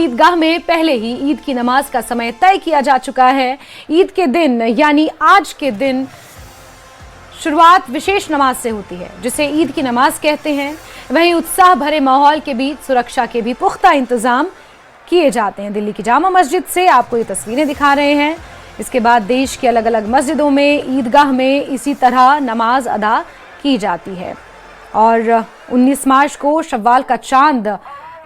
ईदगाह में पहले ही ईद की नमाज का समय तय किया जा चुका है। ईद के दिन यानी आज के दिन शुरुआत विशेष नमाज से होती है, जिसे ईद की नमाज कहते हैं। वहीं उत्साह भरे माहौल के बीच सुरक्षा के भी पुख्ता इंतजाम किए जाते हैं। दिल्ली की जामा मस्जिद से आपको ये तस्वीरें दिखा रहे हैं। इसके बाद देश की अलग अलग मस्जिदों में ईदगाह में इसी तरह नमाज अदा की जाती है। और 19 मार्च को शव्वाल का चांद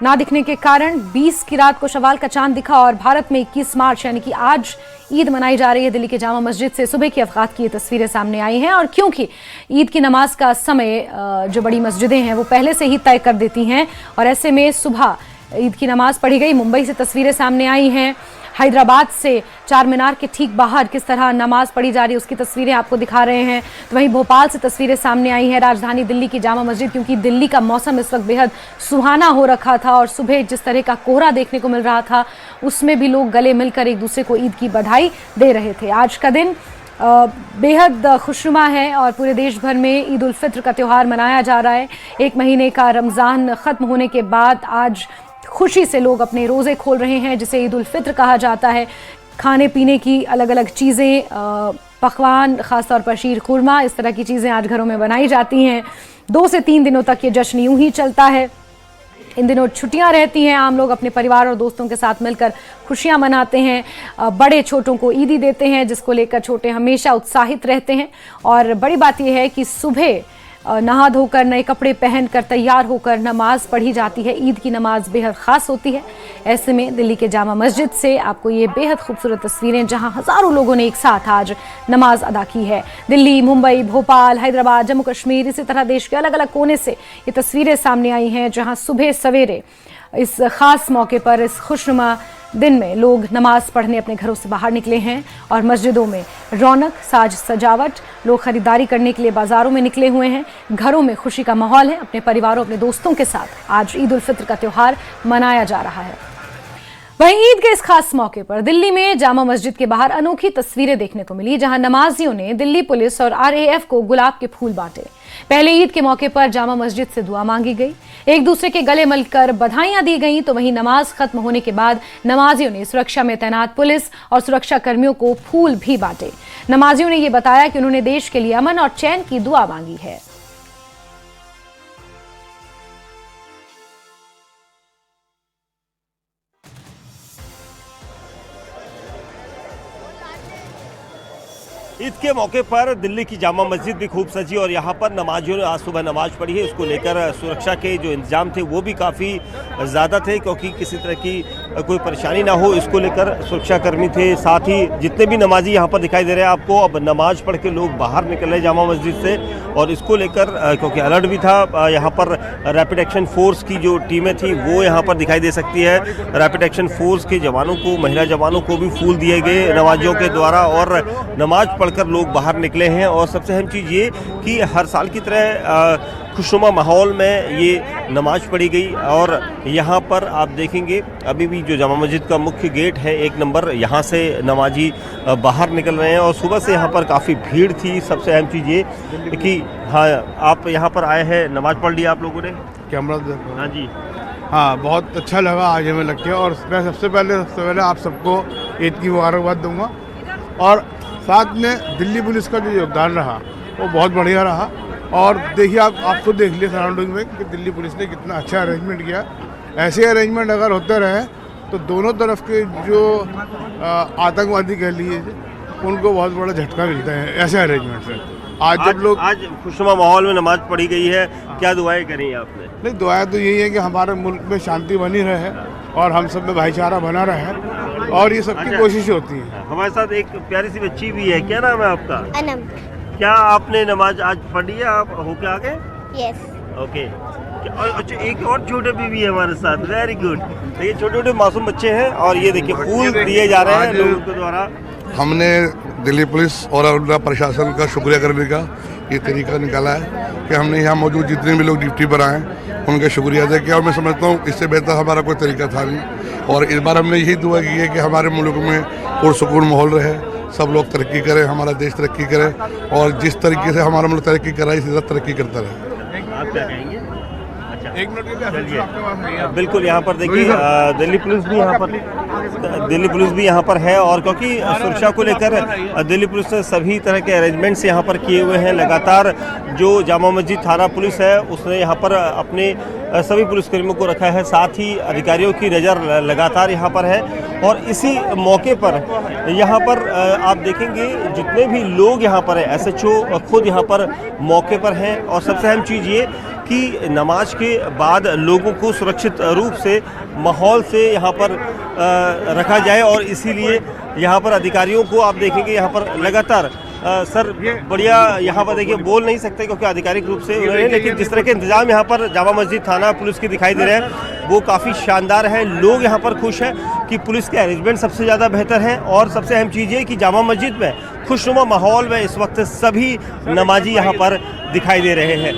ना दिखने के कारण 20 की रात को शव्वाल का चांद दिखा और भारत में 21 मार्च यानी कि आज ईद मनाई जा रही है। दिल्ली के जामा मस्जिद से सुबह की अवकात की ये तस्वीरें सामने आई हैं। और क्योंकि ईद की नमाज का समय जो बड़ी मस्जिदें हैं वो पहले से ही तय कर देती हैं और ऐसे में सुबह ईद की नमाज पढ़ी गई। मुंबई से तस्वीरें सामने आई हैं। हैदराबाद से चार मीनार के ठीक बाहर किस तरह नमाज पढ़ी जा रही है उसकी तस्वीरें आपको दिखा रहे हैं। तो वहीं भोपाल से तस्वीरें सामने आई हैं राजधानी दिल्ली की जामा मस्जिद, क्योंकि दिल्ली का मौसम इस वक्त बेहद सुहाना हो रखा था और सुबह जिस तरह का कोहरा देखने को मिल रहा था उसमें भी लोग गले मिलकर एक दूसरे को ईद की बधाई दे रहे थे। आज का दिन बेहद खुशनुमा है और पूरे देश भर में ईद उल फित्र का त्यौहार मनाया जा रहा है। एक महीने का रमज़ान ख़त्म होने के बाद आज खुशी से लोग अपने रोज़े खोल रहे हैं, जिसे ईद उल फित्र कहा जाता है। खाने पीने की अलग अलग चीज़ें, पकवान, ख़ासतौर पर शीर खुरमा, इस तरह की चीज़ें आज घरों में बनाई जाती हैं। 2 से 3 दिनों तक ये जश्न यूं ही चलता है। इन दिनों छुट्टियां रहती हैं, आम लोग अपने परिवार और दोस्तों के साथ मिलकर खुशियां मनाते हैं। बड़े छोटों को ईदी देते हैं, जिसको लेकर छोटे हमेशा उत्साहित रहते हैं। और बड़ी बात यह है कि सुबह नहा धोकर नए कपड़े पहनकर तैयार होकर नमाज पढ़ी जाती है। ईद की नमाज बेहद ख़ास होती है। ऐसे में दिल्ली के जामा मस्जिद से आपको ये बेहद खूबसूरत तस्वीरें, जहां हज़ारों लोगों ने एक साथ आज नमाज अदा की है। दिल्ली, मुंबई, भोपाल, हैदराबाद, जम्मू कश्मीर, इसी तरह देश के अलग अलग कोने से ये तस्वीरें सामने आई हैं, जहाँ सुबह सवेरे इस ख़ास मौके पर, इस खुशनुमा दिन में लोग नमाज पढ़ने अपने घरों से बाहर निकले हैं और मस्जिदों में रौनक, साज सजावट, लोग खरीदारी करने के लिए बाजारों में निकले हुए हैं। घरों में खुशी का माहौल है। अपने परिवारों, अपने दोस्तों के साथ आज ईद उल फित्र का त्यौहार मनाया जा रहा है। वहीं ईद के इस खास मौके पर दिल्ली में जामा मस्जिद के बाहर अनोखी तस्वीरें देखने को मिली, जहां नमाजियों ने दिल्ली पुलिस और RAF को गुलाब के फूल बांटे। पहले ईद के मौके पर जामा मस्जिद से दुआ मांगी गई, एक दूसरे के गले मिलकर बधाइयां दी गईं। तो वहीं नमाज खत्म होने के बाद नमाजियों ने सुरक्षा में तैनात पुलिस और सुरक्षा कर्मियों को फूल भी बांटे। नमाजियों ने यह बताया कि उन्होंने देश के लिए अमन और चैन की दुआ मांगी है। ईद के मौके पर दिल्ली की जामा मस्जिद भी खूब सजी और यहाँ पर नमाजियों ने आज सुबह नमाज पढ़ी है। इसको लेकर सुरक्षा के जो इंतजाम थे वो भी काफ़ी ज़्यादा थे, क्योंकि किसी तरह की कोई परेशानी ना हो, इसको लेकर सुरक्षाकर्मी थे। साथ ही जितने भी नमाजी यहाँ पर दिखाई दे रहे हैं आपको, अब नमाज पढ़ के लोग बाहर निकल रहे जामा मस्जिद से। और इसको लेकर क्योंकि अलर्ट भी था, यहाँ पर रैपिड एक्शन फोर्स की जो टीमें थी वो यहाँ पर दिखाई दे सकती है। रैपिड एक्शन फोर्स के जवानों को, महिला जवानों को भी फूल दिए गए नमाजियों के द्वारा और नमाज पढ़कर लोग बाहर निकले हैं। और सबसे अहम चीज़ ये कि हर साल की तरह खुशनुमा माहौल में ये नमाज पढ़ी गई। और यहाँ पर आप देखेंगे अभी भी जो जामा मस्जिद का मुख्य गेट है 1 नंबर, यहाँ से नमाजी बाहर निकल रहे हैं और सुबह से यहाँ पर काफ़ी भीड़ थी। सबसे अहम चीज़ ये कि हाँ, आप यहाँ पर आए हैं, नमाज पढ़ ली आप लोगों ने? कैमरा हाँ जी, हाँ, बहुत अच्छा लगा आज हमें लग के। और मैं सबसे पहले आप सबको ईद की मुबारकबाद दूंगा। और साथ में दिल्ली पुलिस का जो योगदान रहा वो बहुत बढ़िया रहा। और देखिए आप खुद देख लिए सराउंडिंग में कि दिल्ली पुलिस ने कितना अच्छा अरेंजमेंट किया। ऐसे अरेंजमेंट अगर होते रहे तो दोनों तरफ के जो आतंकवादी कह लीजिए उनको बहुत बड़ा झटका मिलता है ऐसे अरेंजमेंट से। आज खुशनुमा माहौल में नमाज पढ़ी गई है, क्या दुआएं करी आपने? नहीं, दुआएं तो यही है कि हमारे मुल्क में शांति बनी रहे और हम सब में भाईचारा बना रहे, और ये सबकी कोशिश होती है। हमारे साथ एक प्यारी सी बच्ची भी है, क्या नाम है आपका? अनम। क्या आपने नमाज आज पढ़ी है? आप होके आ गए? यस। ओके। अच्छा, एक और छोटे भी है हमारे साथ, वेरी गुड। ये छोटे छोटे मासूम बच्चे हैं और ये देखिए फूल दिए जा रहे हैं लोगों के द्वारा। हमने दिल्ली पुलिस और उनका प्रशासन का शुक्रिया करने का ये तरीका निकाला है कि हमने यहाँ मौजूद जितने भी लोग ड्यूटी पर आए उनका शुक्रिया अदा किया। और मैं समझता हूँ इससे बेहतर हमारा कोई तरीका था नहीं। और इस बार हमने यही दुआ की है कि हमारे मुल्क में पुरसुकून माहौल रहे, सब लोग तरक्की करें, हमारा देश तरक्की करे और जिस तरीके से हमारा मुल्क तरक्की कर रहा है इसी तरह तरक्की करता रहे। आप क्या कहेंगे? अच्छा, एक मिनट के लिए चलिए। आपके पास नहीं है। बिल्कुल यहाँ पर देखिए दिल्ली पुलिस भी यहाँ पर है और क्योंकि सुरक्षा को लेकर दिल्ली पुलिस ने सभी तरह के अरेंजमेंट्स यहाँ पर किए हुए हैं। लगातार जो जामा मस्जिद थाना पुलिस है उसने यहाँ पर अपने सभी पुलिसकर्मियों को रखा है, साथ ही अधिकारियों की नज़र लगातार यहाँ पर है। और इसी मौके पर यहाँ पर आप देखेंगे जितने भी लोग यहाँ पर हैं, SHO खुद यहाँ पर मौके पर हैं। और सबसे अहम चीज़ ये कि नमाज के बाद लोगों को सुरक्षित रूप से माहौल से यहाँ पर रखा जाए और इसीलिए यहाँ पर अधिकारियों को आप देखेंगे यहाँ पर लगातार सर बढ़िया यहाँ पर देखिए बोल नहीं सकते क्योंकि आधिकारिक रूप से उन्होंने, लेकिन जिस तरह के इंतजाम यहाँ पर जामा मस्जिद थाना पुलिस के दिखाई दे रहे हैं वो काफ़ी शानदार है। लोग यहाँ पर खुश हैं कि पुलिस के अरेंजमेंट सबसे ज़्यादा बेहतर है और सबसे अहम चीज़ ये कि जामा मस्जिद में खुशनुमा माहौल में इस वक्त सभी नमाजी यहाँ पर दिखाई दे रहे हैं।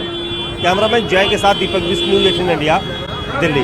कैमरामैन जय के साथ दीपक बिस्ट, न्यूज़ 18 इंडिया, दिल्ली।